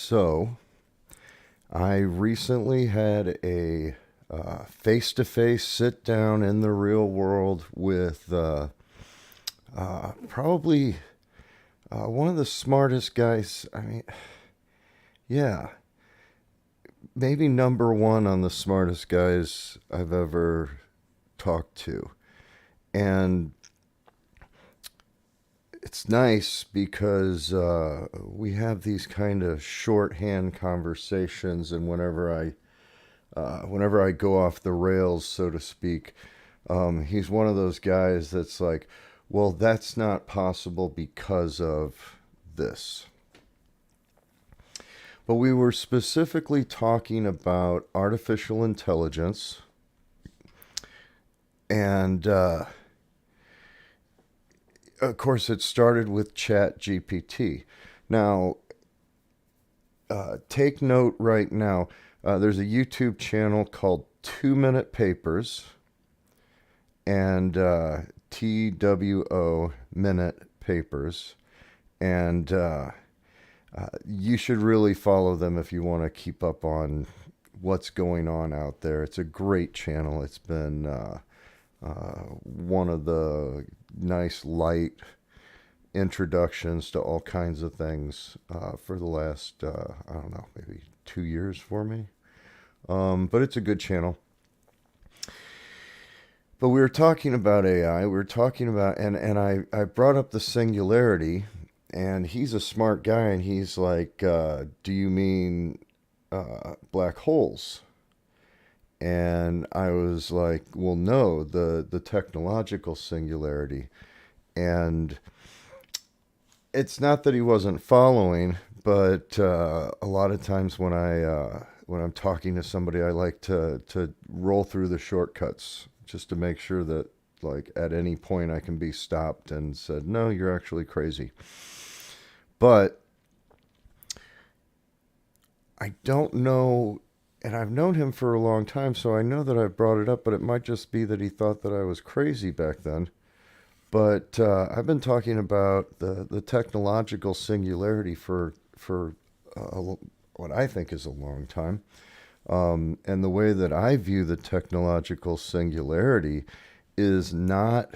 So, I recently had a face-to-face sit down in the real world with probably one of the smartest guys. Yeah, maybe number one on the smartest guys I've ever talked to. And it's nice because we have these kind of shorthand conversations, and whenever I go off the rails, so to speak, he's one of those guys that's like, well, that's not possible because of this. But we were specifically talking about artificial intelligence, and of course, it started with Chat GPT. Now, take note right now. There's a YouTube channel called 2 Minute Papers and TWO Minute Papers. And you should really follow them if you want to keep up on what's going on out there. It's a great channel. It's been one of the nice light introductions to all kinds of things for the last, I don't know, maybe 2 years for me. But it's a good channel. But we were talking about AI. We were talking about, and I brought up the singularity, and he's a smart guy, and he's like, do you mean black holes? And I was like, well, no, the technological singularity. And it's not that he wasn't following, but a lot of times when I'm talking to somebody, I like to roll through the shortcuts just to make sure that, like, at any point I can be stopped and said, no, you're actually crazy. But I don't know, and I've known him for a long time, so I know that I've brought it up, but it might just be that he thought that I was crazy back then. But I've been talking about the technological singularity for what I think is a long time. And the way that I view the technological singularity is not.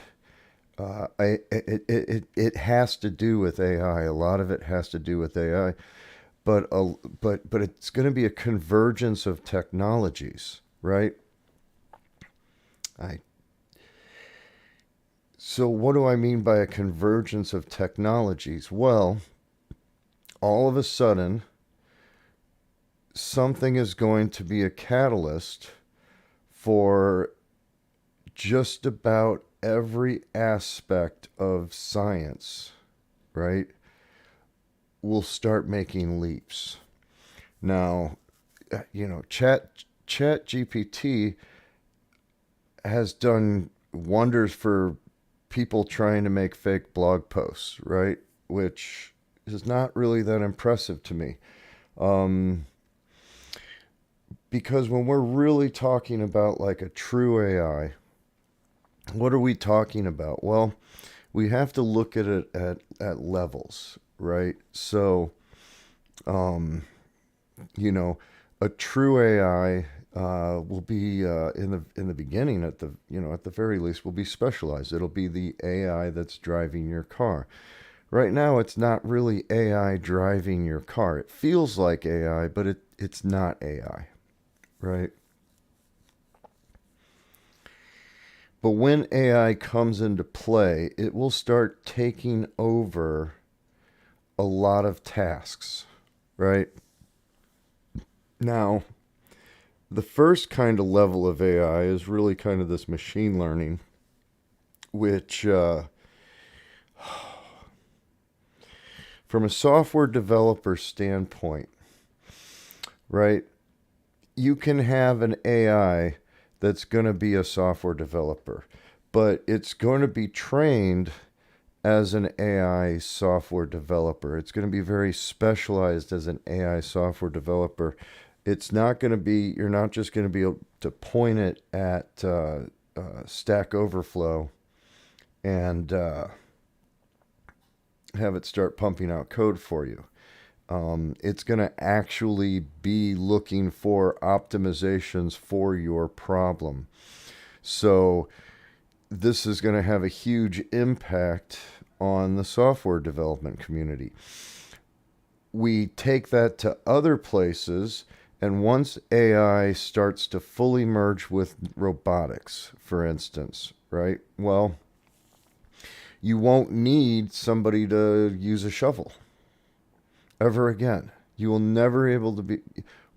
It has to do with AI. A lot of it has to do with AI, but it's going to be a convergence of technologies, right? I So what do I mean by a convergence of technologies? Well, all of a sudden, something is going to be a catalyst for just about every aspect of science, right? We'll start making leaps. Now, Chat GPT has done wonders for people trying to make fake blog posts, right? Which is not really that impressive to me. Um, because when we're really talking about like a true AI, what are we talking about? Well, we have to look at it at levels, right? So, um, you know, a true AI will be in the beginning, at the very least, will be specialized. It'll be the AI that's driving your car. Right now, it's not really AI driving your car. It feels like AI, but it's not AI, right? But when AI comes into play, it will start taking over a lot of tasks, right? Now, the first kind of level of AI is really kind of this machine learning, which, from a software developer standpoint, right, you can have an AI that's going to be a software developer, but it's going to be trained as an AI software developer. It's going to be very specialized as an AI software developer. It's not going to be, you're not just going to be able to point it at Stack Overflow and have it start pumping out code for you. It's going to actually be looking for optimizations for your problem. So this is going to have a huge impact on the software development community. We take that to other places, and once AI starts to fully merge with robotics, for instance, right? Well, you won't need somebody to use a shovel ever again. You will never able to be.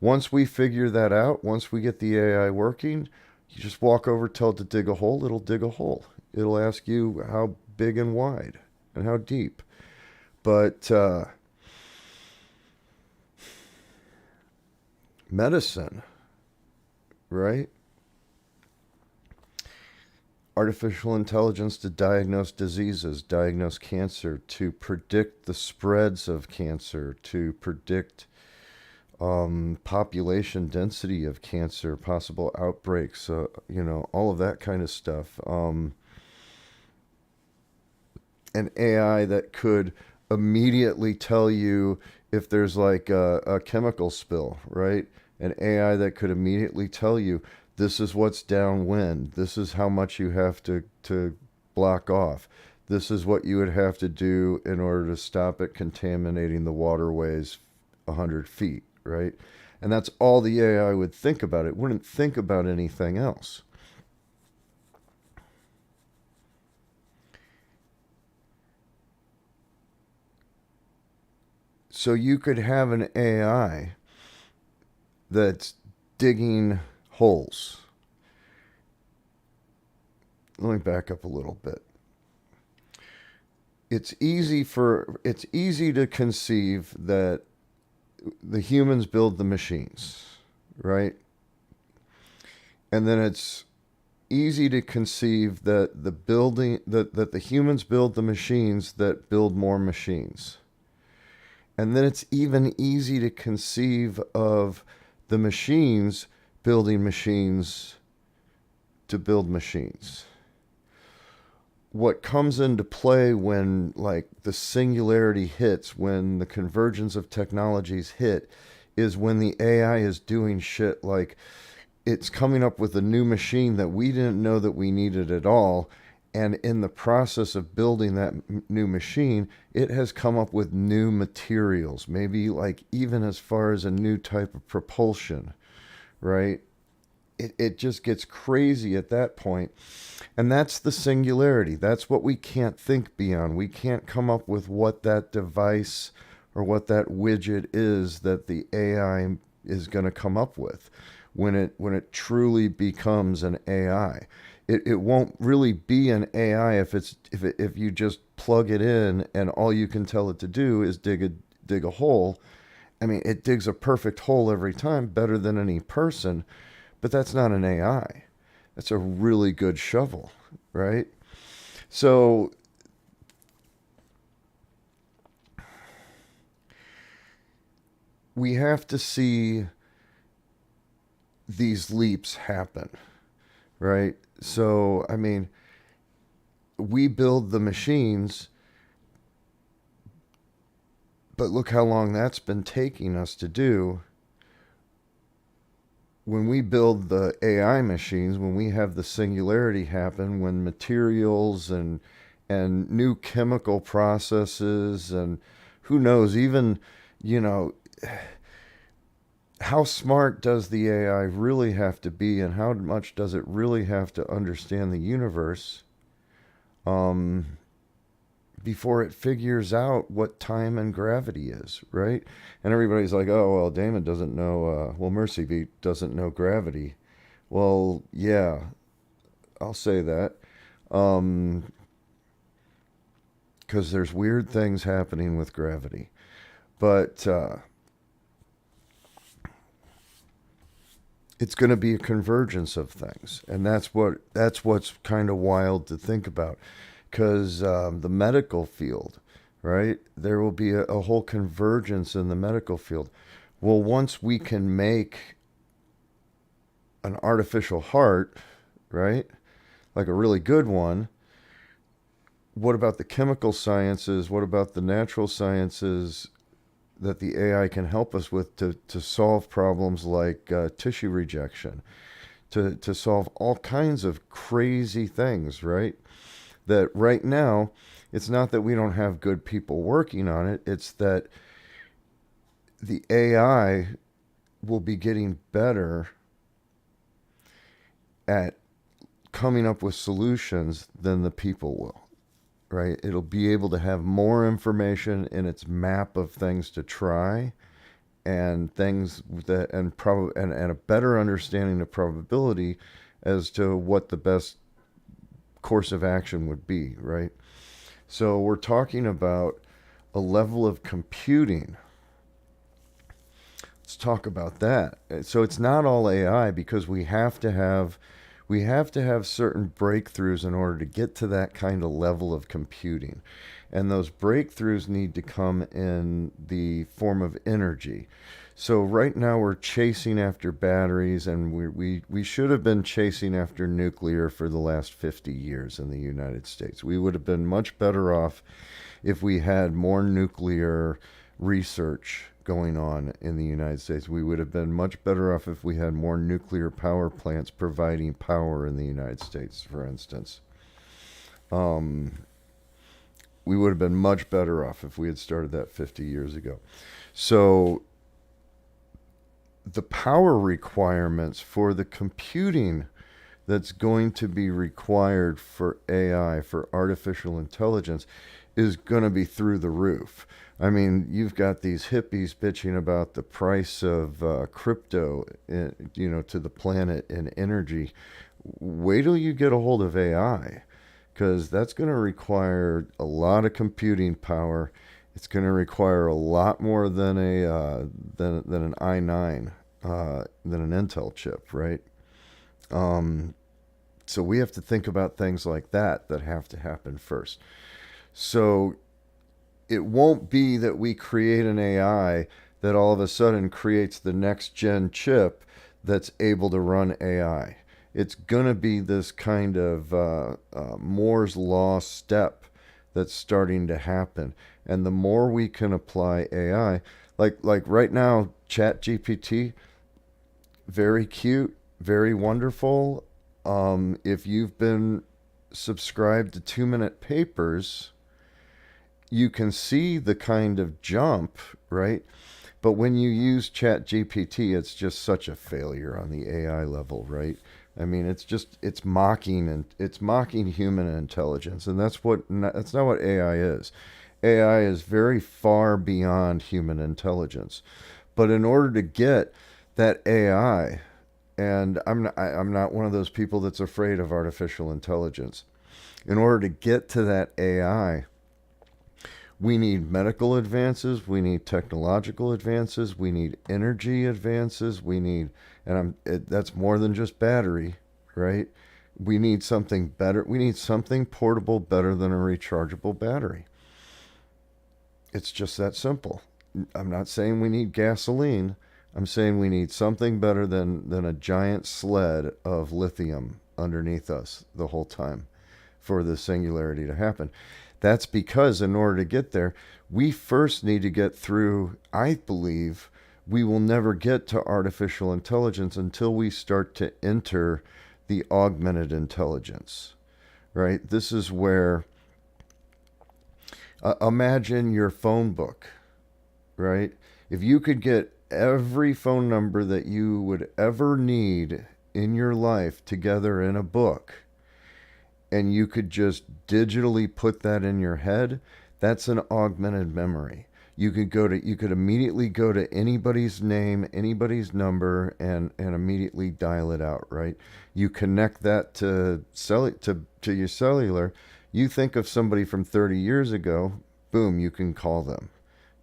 Once we figure that out, once we get the AI working, you just walk over, tell it to dig a hole, it'll dig a hole. It'll ask you how big and wide and how deep. But medicine, right? Artificial intelligence to diagnose diseases, diagnose cancer, to predict the spreads of cancer, to predict population density of cancer, possible outbreaks, all of that kind of stuff. An AI that could immediately tell you if there's like a chemical spill, right? An AI that could immediately tell you this is what's downwind, this is how much you have to block off, this is what you would have to do in order to stop it contaminating the waterways 100 feet, right? And that's all the AI would think about. It wouldn't think about anything else. So you could have an AI that's digging holes. Let me back up a little bit. It's easy to conceive that the humans build the machines, right? And then it's easy to conceive that that the humans build the machines that build more machines. And then it's even easy to conceive of the machines building machines to build machines. What comes into play when like the singularity hits, when the convergence of technologies hit, is when the AI is doing shit like it's coming up with a new machine that we didn't know that we needed at all. And in the process of building that new machine, it has come up with new materials, maybe like even as far as a new type of propulsion, right? It just gets crazy at that point. And that's the singularity. That's what we can't think beyond. We can't come up with what that device or what that widget is that the AI is going to come up with when it truly becomes an AI. It won't really be an AI if you just plug it in and all you can tell it to do is dig a hole. I mean, it digs a perfect hole every time, better than any person, but that's not an AI. That's a really good shovel, right? So we have to see these leaps happen, right? So, I mean, we build the machines, but look how long that's been taking us to do. When we build the AI machines, when we have the singularity happen, when materials and new chemical processes and who knows, even, you know, how smart does the AI really have to be and how much does it really have to understand the universe um, before it figures out what time and gravity is, right? And everybody's like, oh, well, Damon doesn't know, well, Mercy Beat doesn't know gravity. Well, yeah, I'll say that. Um, because there's weird things happening with gravity. But it's going to be a convergence of things, and that's what's kind of wild to think about, because the medical field, right? There will be a whole convergence in the medical field. Well, once we can make an artificial heart, right, like a really good one, what about the chemical sciences? What about the natural sciences that the AI can help us with to solve problems like tissue rejection, to solve all kinds of crazy things, right? That right now, it's not that we don't have good people working on it, it's that the AI will be getting better at coming up with solutions than the people will, right? It'll be able to have more information in its map of things to try and things that and a better understanding of probability as to what the best course of action would be, right? So we're talking about a level of computing. Let's talk about that. So it's not all AI because we have to have certain breakthroughs in order to get to that kind of level of computing. And those breakthroughs need to come in the form of energy. So right now we're chasing after batteries, and we should have been chasing after nuclear for the last 50 years in the United States. We would have been much better off if we had more nuclear research going on in the United States. We would have been much better off if we had more nuclear power plants providing power in the United States, for instance. Um, we would have been much better off if we had started that 50 years ago. So, the power requirements for the computing that's going to be required for AI, for artificial intelligence, is going to be through the roof. I mean, you've got these hippies bitching about the price of crypto, to the planet and energy. Wait till you get a hold of AI, because that's going to require a lot of computing power. It's going to require a lot more than a than an i9, than an Intel chip, right? Um, so we have to think about things like that have to happen first. So it won't be that we create an AI that all of a sudden creates the next gen chip that's able to run AI. It's going to be this kind of Moore's Law step that's starting to happen. And the more we can apply AI, like right now, Chat GPT, very cute, very wonderful. If you've been subscribed to 2 Minute Papers, you can see the kind of jump, right? But when you use Chat GPT, it's just such a failure on the AI level, right? I mean, it's mocking, and it's mocking human intelligence, and that's not what AI is. AI is very far beyond human intelligence. But in order to get that AI, and I'm not one of those people that's afraid of artificial intelligence. In order to get to that AI, we need medical advances, we need technological advances, we need energy advances, that's more than just battery, right? We need something better. We need something portable better than a rechargeable battery. It's just that simple. I'm not saying we need gasoline. I'm saying we need something better than a giant sled of lithium underneath us the whole time for the singularity to happen. That's because in order to get there, we first need to get through, I believe, we will never get to artificial intelligence until we start to enter the augmented intelligence, right? This is where, imagine your phone book, right? If you could get every phone number that you would ever need in your life together in a book, and you could just digitally put that in your head, that's an augmented memory. You could immediately go to anybody's name, anybody's number, and immediately dial it out, right? You connect that to your cellular. You think of somebody from 30 years ago, boom, you can call them.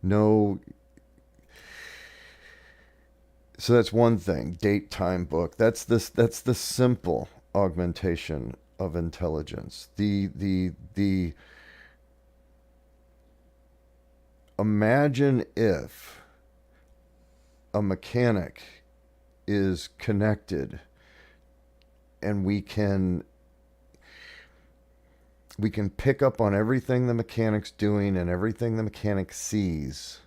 No. So that's one thing. Date, time, book. That's the simple augmentation of intelligence. The Imagine if a mechanic is connected, and we can pick up on everything the mechanic's doing and everything the mechanic sees,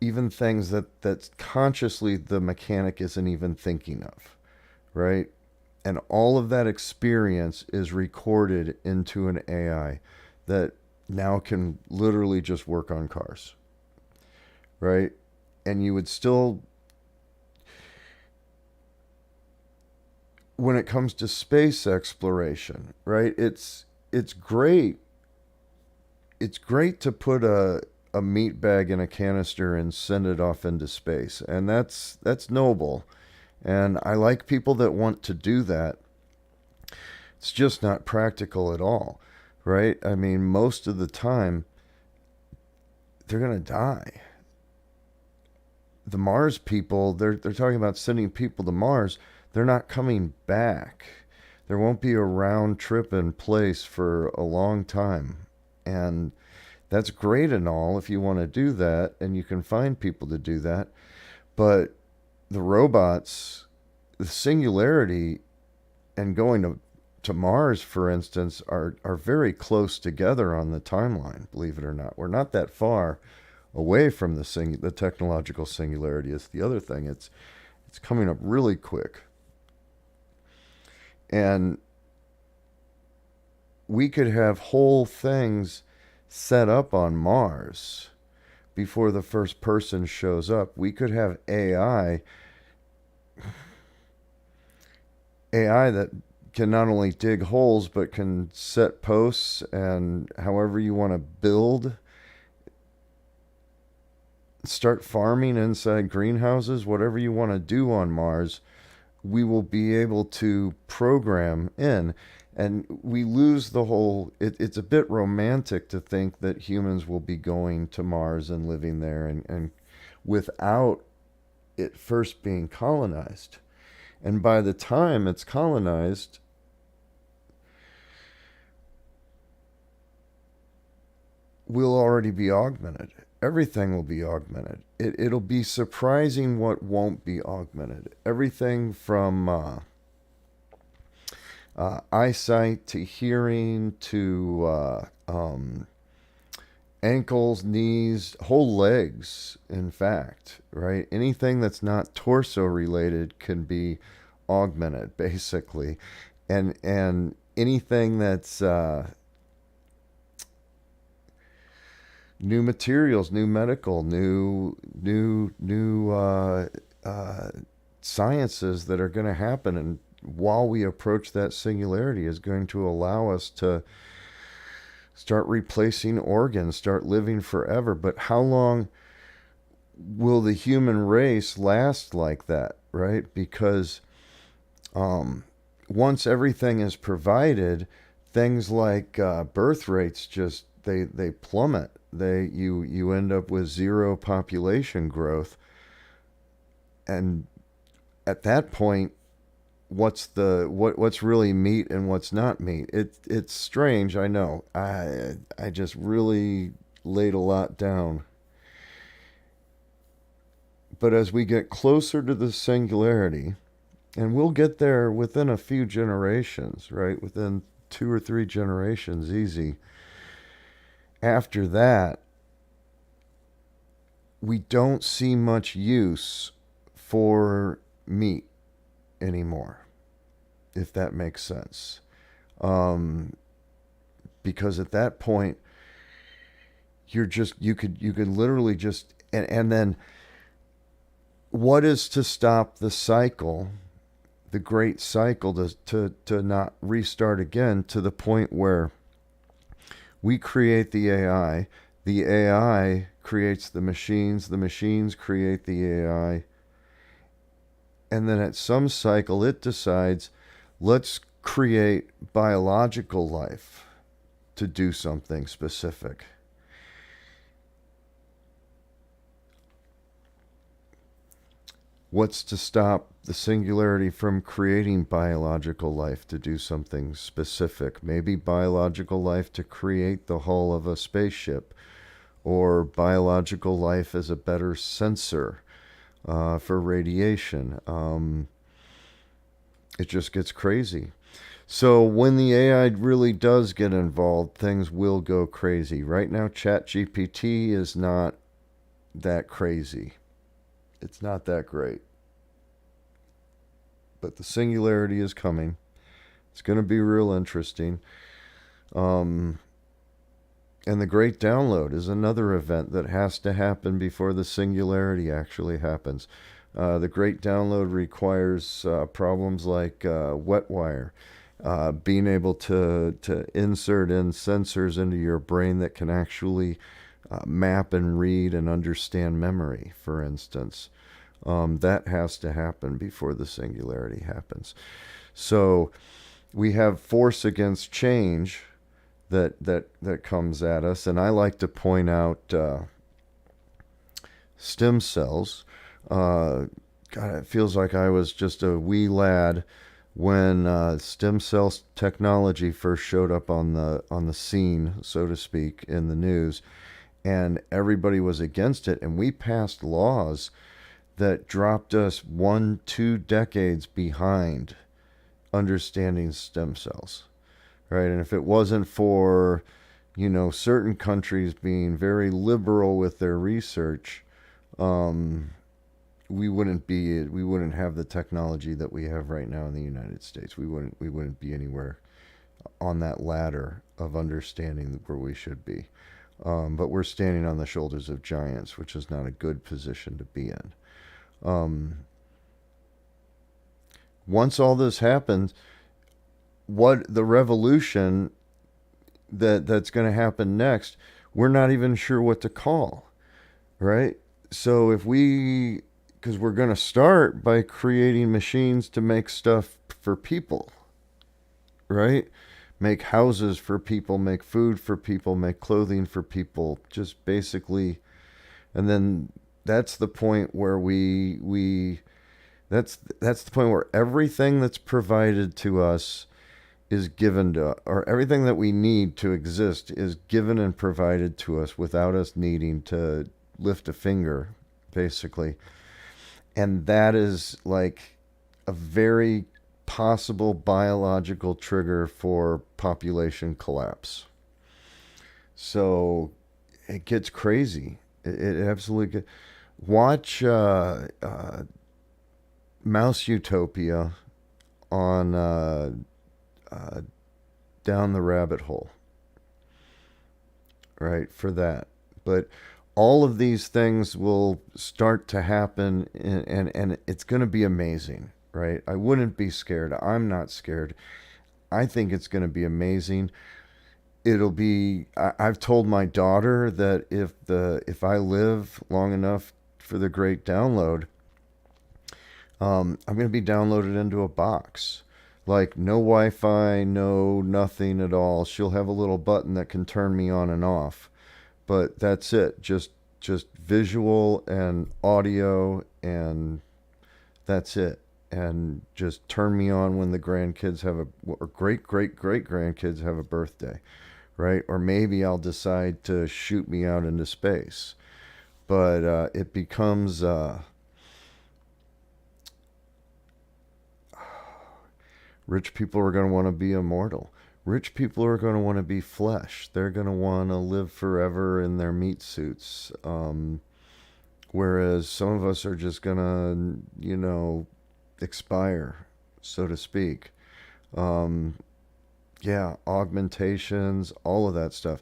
even things that consciously the mechanic isn't even thinking of, right? And all of that experience is recorded into an AI that now can literally just work on cars, right? And you would still, when it comes to space exploration, right? It's great. It's great to put a meat bag in a canister and send it off into space, and that's noble. And I like people that want to do that. It's just not practical at all, right? I mean, most of the time they're gonna die. The Mars people, they're talking about sending people to Mars. They're not coming back. There won't be a round trip in place for a long time. And that's great and all if you want to do that and you can find people to do that. But the robots, the singularity and going to Mars, for instance, are very close together on the timeline, believe it or not. We're not that far away from the technological singularity is the other thing. It's coming up really quick. And we could have whole things set up on Mars before the first person shows up. We could have AI that can not only dig holes but can set posts and however you want to build, start farming inside greenhouses, whatever you want to do on Mars, we will be able to program in. And we lose the whole, it's a bit romantic to think that humans will be going to Mars and living there and without it first being colonized. And by the time it's colonized, we'll already be augmented. Everything will be augmented. It'll be surprising what won't be augmented. Everything from eyesight to hearing to ankles, knees, whole legs, in fact, right? Anything that's not torso related can be augmented, basically. And anything that's new materials, new medical, new sciences that are going to happen, and while we approach that singularity, is going to allow us to start replacing organs, start living forever. But how long will the human race last like that, right? Because once everything is provided, things like birth rates just they plummet. You end up with zero population growth, and at that point, what's really meat and what's not meat? It's strange, I know. I just really laid a lot down. But as we get closer to the singularity, and we'll get there within a few generations, right? Within 2 or 3 generations, easy. After that, we don't see much use for meat anymore, if that makes sense. Um, because at that point, you could literally just and then what is to stop the cycle, the great cycle to not restart again to the point where we create the AI creates the machines create the AI, and then at some cycle it decides, let's create biological life to do something specific. What's to stop the singularity from creating biological life to do something specific? Maybe biological life to create the hull of a spaceship, or biological life as a better sensor for radiation. It just gets crazy. So when the AI really does get involved, things will go crazy. Right now, ChatGPT is not that crazy. It's not that great. But the singularity is coming. It's going to be real interesting. Um, and the Great Download is another event that has to happen before the singularity actually happens. The Great Download requires problems like wet wire, being able to insert in sensors into your brain that can actually map and read and understand memory, for instance. That has to happen before the singularity happens. So we have force against change that comes at us, and I like to point out stem cells. God, it feels like I was just a wee lad when stem cell technology first showed up on the scene, so to speak, in the news, and everybody was against it, and we passed laws that dropped us 1, 2 decades behind understanding stem cells, right? And if it wasn't for, certain countries being very liberal with their research, um, we wouldn't have the technology that we have right now in the United States. We wouldn't be anywhere on that ladder of understanding where we should be. But we're standing on the shoulders of giants, which is not a good position to be in. Um, Once all this happens, what the revolution that's going to happen next, we're not even sure what to call, right? So because we're going to start by creating machines to make stuff for people, right? Make houses for people, make food for people, make clothing for people, just basically. And then that's the point where we that's the point where everything that's provided to us is given to, or everything that we need to exist is given and provided to us without us needing to lift a finger, basically. And that is like a very possible biological trigger for population collapse. So it gets crazy. It absolutely gets. Watch Mouse Utopia on uh, Down the Rabbit Hole, right? For that. But all of these things will start to happen, and it's going to be amazing, right? I wouldn't be scared. I'm not scared. I think it's going to be amazing. It'll be. I've told my daughter that if I live long enough for the great download, I'm going to be downloaded into a box. Like no Wi Fi, no nothing at all. She'll have a little button that can turn me on and off. But that's it. Just visual and audio, and that's it. And just turn me on when the grandkids have or great grandkids have a birthday, right? Or maybe I'll decide to shoot me out into space. But it becomes rich people are going to want to be immortal. Rich people are going to want to be flesh. They're going to want to live forever in their meat suits. Whereas some of us are just going to, expire, so to speak. Um, yeah, augmentations, all of that stuff.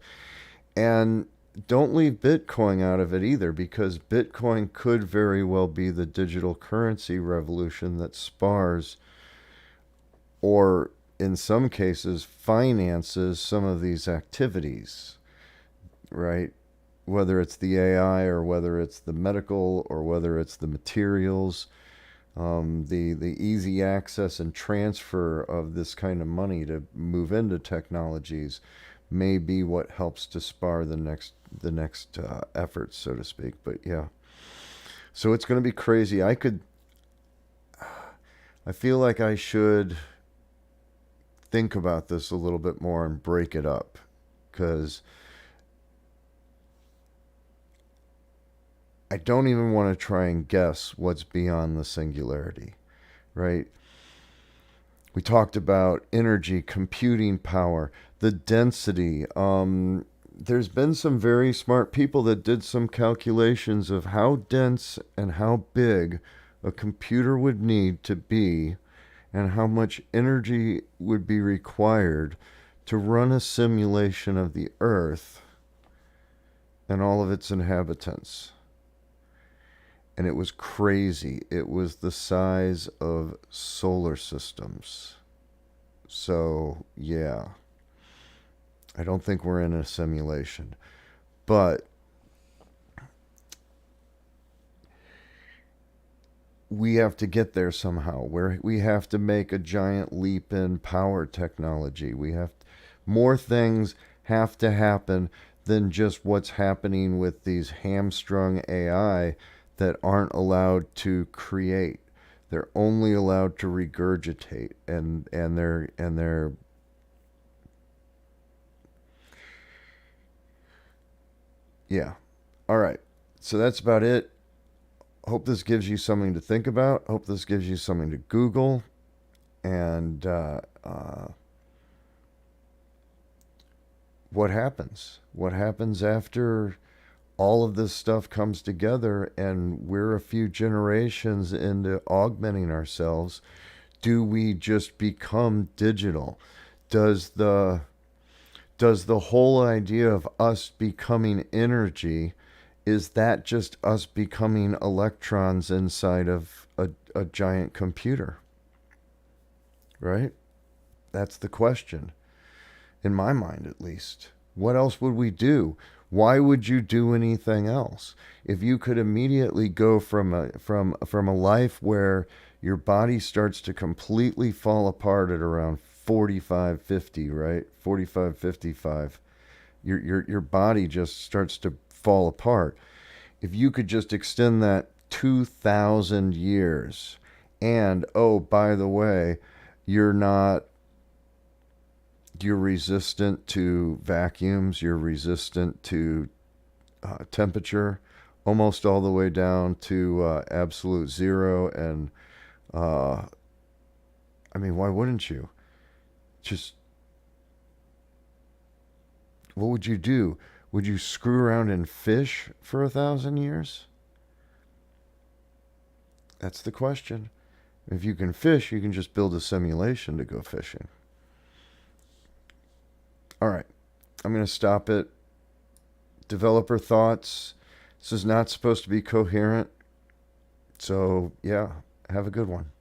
And don't leave Bitcoin out of it either, because Bitcoin could very well be the digital currency revolution that spars, or in some cases finances, some of these activities, right? Whether it's the AI, or whether it's the medical, or whether it's the materials, the easy access and transfer of this kind of money to move into technologies may be what helps to spar the next efforts, so to speak. But yeah, so it's going to be crazy. I feel like I should think about this a little bit more and break it up, because I don't even want to try and guess what's beyond the singularity, right? We talked about energy, computing power, the density, there's been some very smart people that did some calculations of how dense and how big a computer would need to be and how much energy would be required to run a simulation of the Earth and all of its inhabitants. And it was crazy. It was the size of solar systems. So, yeah, I don't think we're in a simulation. But we have to get there somehow. We have to make a giant leap in power technology. More things have to happen than just what's happening with these hamstrung AI that aren't allowed to create. They're only allowed to regurgitate, and they're yeah. All right. So that's about it. Hope this gives you something to think about. Hope this gives you something to Google. And what happens? What happens after all of this stuff comes together and we're a few generations into augmenting ourselves? Do we just become digital? Does the does the whole idea of us becoming energy, is that just us becoming electrons inside of a giant computer? Right? That's the question, in my mind at least. What else would we do? Why would you do anything else? If you could immediately go from a life where your body starts to completely fall apart at around 45, 50, right? 45, 55. Your body just starts to fall apart. If you could just extend that 2,000 years, and oh, by the way, you're not you're resistant to vacuums, you're resistant to temperature, almost all the way down to absolute zero. And uh, I mean, why wouldn't you? Just what would you do? Would you screw around and fish for 1,000 years? That's the question. If you can fish, you can just build a simulation to go fishing. All right, I'm going to stop it. Developer thoughts. This is not supposed to be coherent. So, yeah, have a good one.